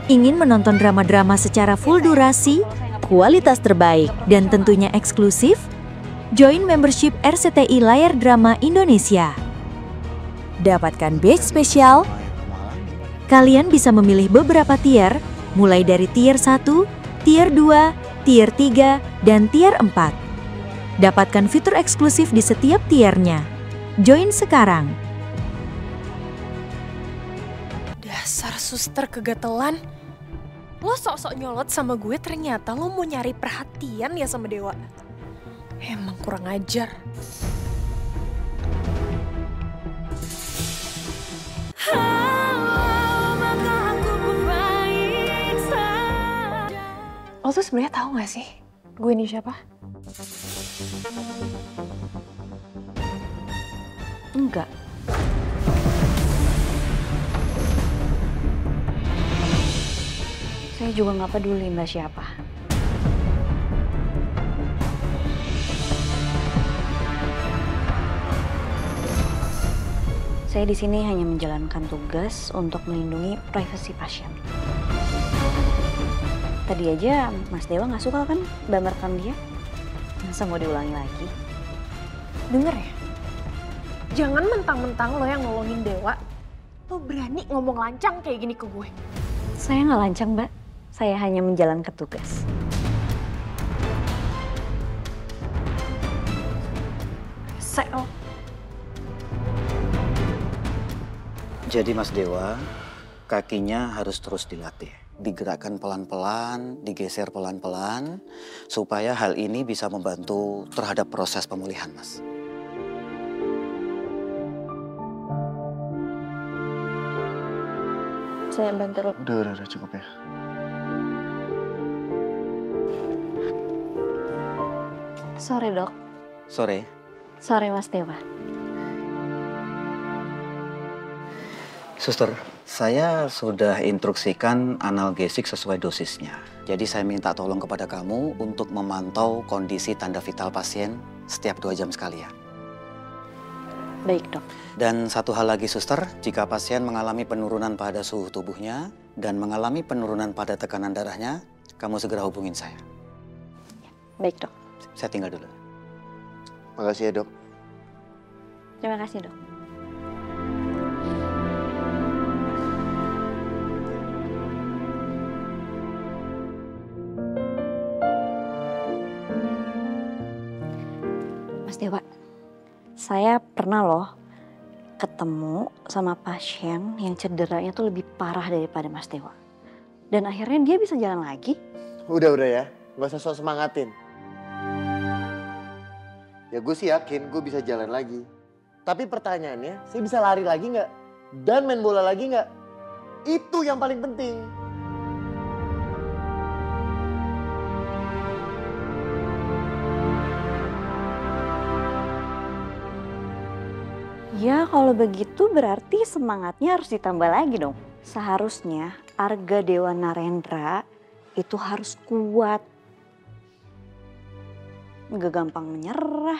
Ingin menonton drama-drama secara full durasi, kualitas terbaik, dan tentunya eksklusif? Join membership RCTI Layar Drama Indonesia. Dapatkan batch spesial. Kalian bisa memilih beberapa tier, mulai dari tier 1, tier 2, tier 3, dan tier 4. Dapatkan fitur eksklusif di setiap tiernya. Join sekarang. Dasar suster kegatelan. Lo sok-sok nyolot sama gue, ternyata lo mau nyari perhatian ya sama Dewa. Emang kurang ajar. Lo tuh sebenarnya tahu gak sih gue ini siapa? Enggak. Saya juga nggak peduli Mbak siapa. Saya di sini hanya menjalankan tugas untuk melindungi privasi pasien. Tadi aja Mas Dewa nggak suka kan Mbak merekam dia? Masa mau diulangi lagi? Denger ya, jangan mentang-mentang lo yang nolongin Dewa, lo berani ngomong lancang kayak gini ke gue. Saya nggak lancang Mbak, saya hanya menjalankan tugas. Sel. Jadi Mas Dewa, kakinya harus terus dilatih. Digerakkan pelan-pelan, digeser pelan-pelan, supaya hal ini bisa membantu terhadap proses pemulihan, Mas. Saya bantu. Udah cukup ya. Sore dok. Sore. Sore Mas Dewa. Suster, saya sudah instruksikan analgesik sesuai dosisnya. Jadi saya minta tolong kepada kamu untuk memantau kondisi tanda vital pasien setiap 2 jam sekali ya. Baik dok. Dan satu hal lagi suster, jika pasien mengalami penurunan pada suhu tubuhnya dan mengalami penurunan pada tekanan darahnya, kamu segera hubungin saya. Baik dok. Saya tinggal dulu. Makasih ya dok. Terima kasih dok. Mas Dewa, saya pernah loh ketemu sama pasien yang cederanya tuh lebih parah daripada Mas Dewa. Dan akhirnya dia bisa jalan lagi. Udah ya, gak usah sok semangatin. Ya gue sih yakin gue bisa jalan lagi. Tapi pertanyaannya, saya bisa lari lagi nggak? Dan main bola lagi nggak? Itu yang paling penting. Ya kalau begitu berarti semangatnya harus ditambah lagi dong. Seharusnya Arga Dewa Narendra itu harus kuat. Nggak gampang menyerah.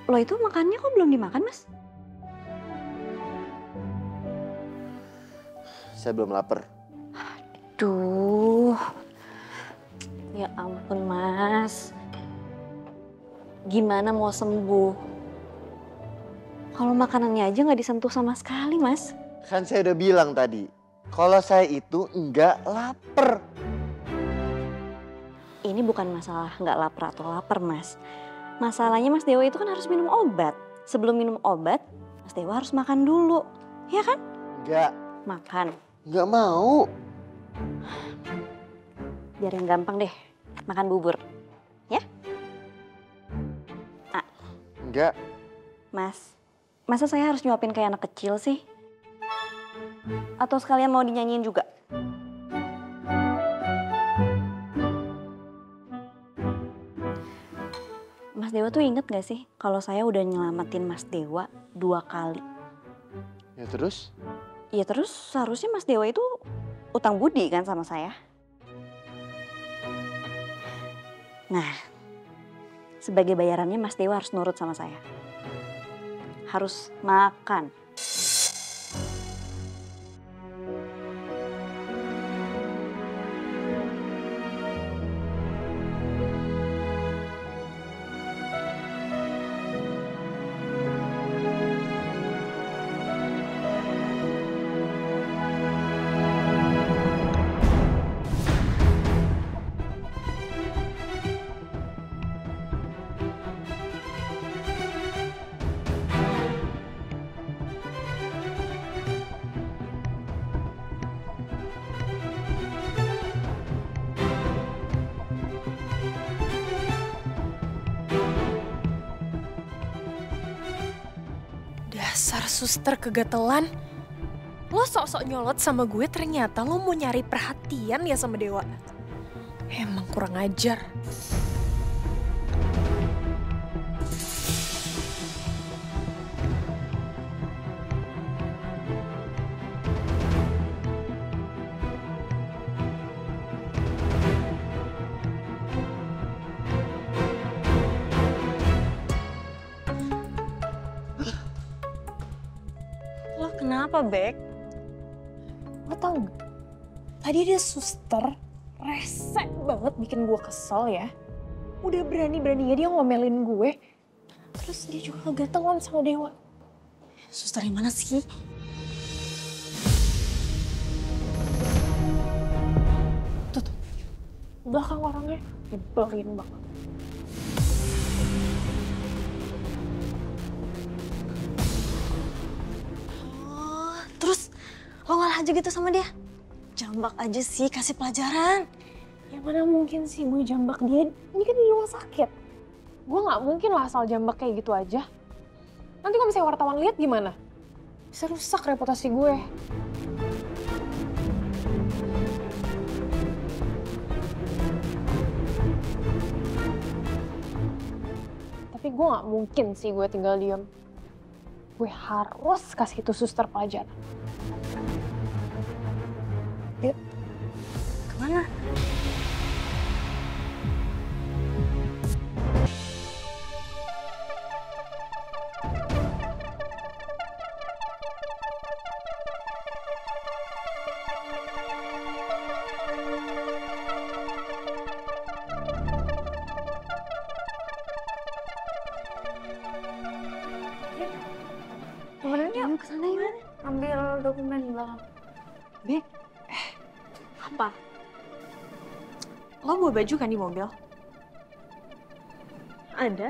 Lo itu makannya kok belum dimakan mas? Saya belum lapar. Aduh, ya ampun mas. Gimana mau sembuh? Kalau makanannya aja nggak disentuh sama sekali mas. Kan saya udah bilang tadi, kalau saya itu enggak lapar. Ini bukan masalah nggak lapar atau lapar mas. Masalahnya Mas Dewa itu kan harus minum obat. Sebelum minum obat, Mas Dewa harus makan dulu. Ya kan? Enggak. Makan. Enggak mau. Biar yang gampang deh, makan bubur. Ya? Enggak. Mas, masa saya harus nyuapin kayak anak kecil sih? Atau sekalian mau dinyanyiin juga? Mas Dewa tuh inget gak sih kalau saya udah nyelamatin Mas Dewa 2 kali? Ya terus? Ya terus seharusnya Mas Dewa itu utang budi kan sama saya? Nah, sebagai bayarannya Mas Dewa harus nurut sama saya. Harus makan. Dasar suster kegatelan. Lo sok-sok nyolot sama gue, ternyata lo mau nyari perhatian ya sama Dewa. Emang kurang ajar. Lo kenapa, Bek? Lo tau gak? Tadi dia suster, rese banget bikin gue kesel ya. Udah berani-beraninya dia ngomelin gue. Terus dia juga kegatelan sama Dewa. Suster yang mana sih? Tuh, belakang orangnya nyebelin banget. Oh, terus lo ngalah aja gitu sama dia? Jambak aja sih, kasih pelajaran. Ya mana mungkin sih gue jambak dia, ini kan di rumah sakit. Gue gak mungkin lah asal jambak kayak gitu aja. Nanti kalau misalnya wartawan lihat gimana? Bisa rusak reputasi gue. Tapi gue gak mungkin sih gue tinggal diem. Gue harus kasih itu suster pelajaran. Yuk. Kemana? Kemana yuk? Yuk kesana yuk. Ambil dokumen di belakang. Bek, apa? Lo bawa baju kan di mobil? Ada.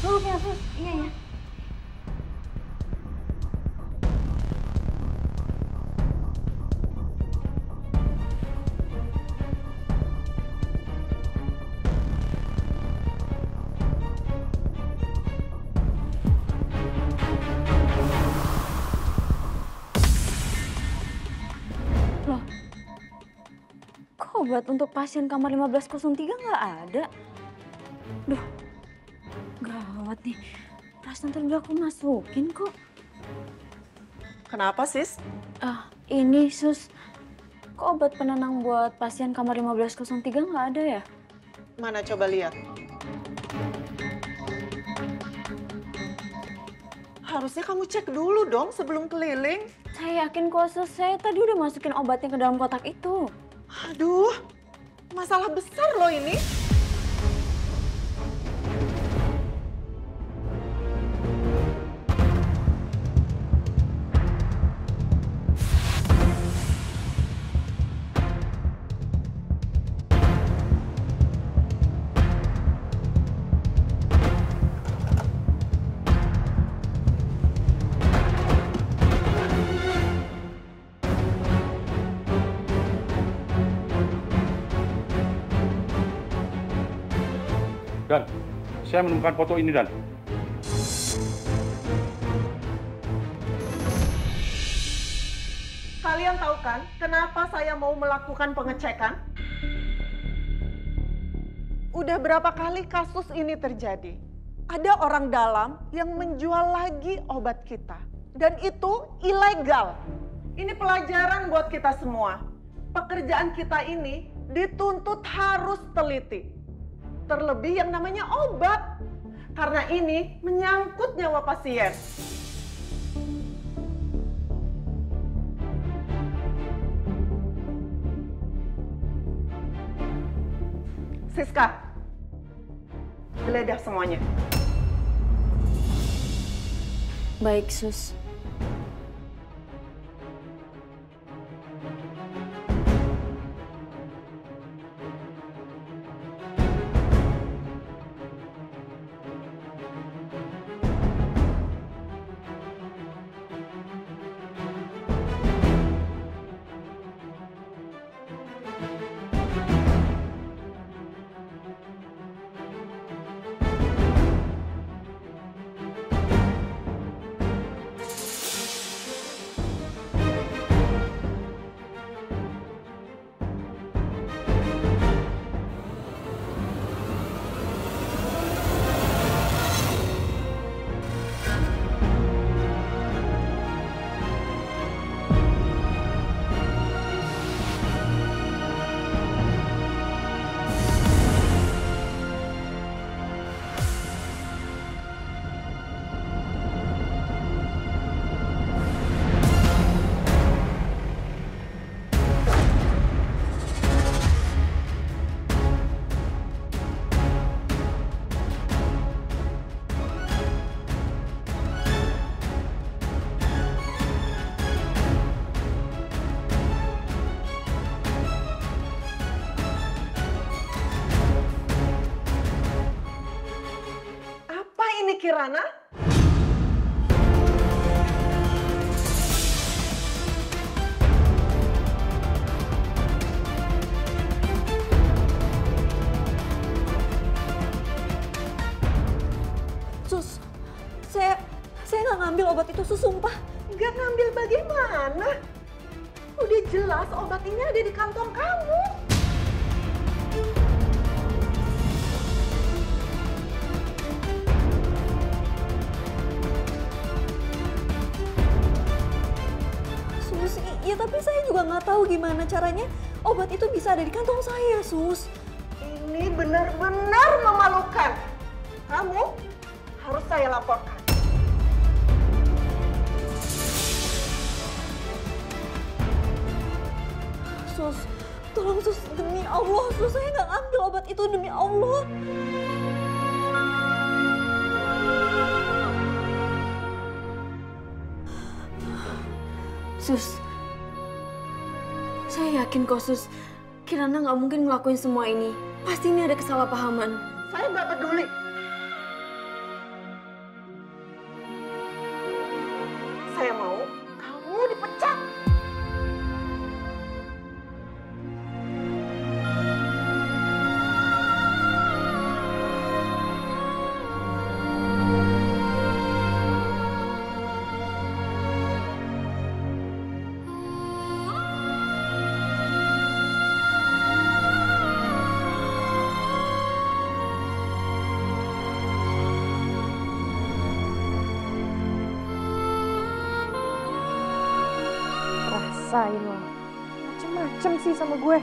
Oh, ya, Sus. Iya, ya. Loh, kok obat untuk pasien kamar 1503 nggak ada? Duh, gawat nih. Perasaan tadi udah aku masukin kok. Kenapa, Sis? Ini, Sus. Kok obat penenang buat pasien kamar 1503 nggak ada ya? Mana coba lihat. Harusnya kamu cek dulu dong sebelum keliling. Saya yakin kok, Sus. Saya tadi udah masukin obatnya ke dalam kotak itu. Aduh, masalah besar loh ini. Dan, saya menemukan foto ini, Dan. Kalian tahu kan kenapa saya mau melakukan pengecekan? Udah berapa kali kasus ini terjadi? Ada orang dalam yang menjual lagi obat kita. Dan itu ilegal. Ini pelajaran buat kita semua. Pekerjaan kita ini dituntut harus teliti. Terlebih yang namanya obat. Karena ini menyangkut nyawa pasien. Siska, geledah semuanya. Baik, Sus. Kirana? Sus, saya nggak ngambil obat itu, Sus, sumpah. Nggak ngambil bagaimana? Udah jelas obat ini ada di kantong kamu. Ya tapi saya juga nggak tahu gimana caranya obat itu bisa ada di kantong saya, Sus. Ini benar-benar memalukan. Kamu harus saya laporkan. Sus, tolong Sus, demi Allah, Sus, saya nggak ambil obat itu, demi Allah. Sus, saya yakin kok, Sus. Kirana nggak mungkin ngelakuin semua ini. Pasti ini ada kesalahpahaman. Saya nggak peduli. Saya mau kamu dipecat. Rasain lo. Macem-macem sih sama gue.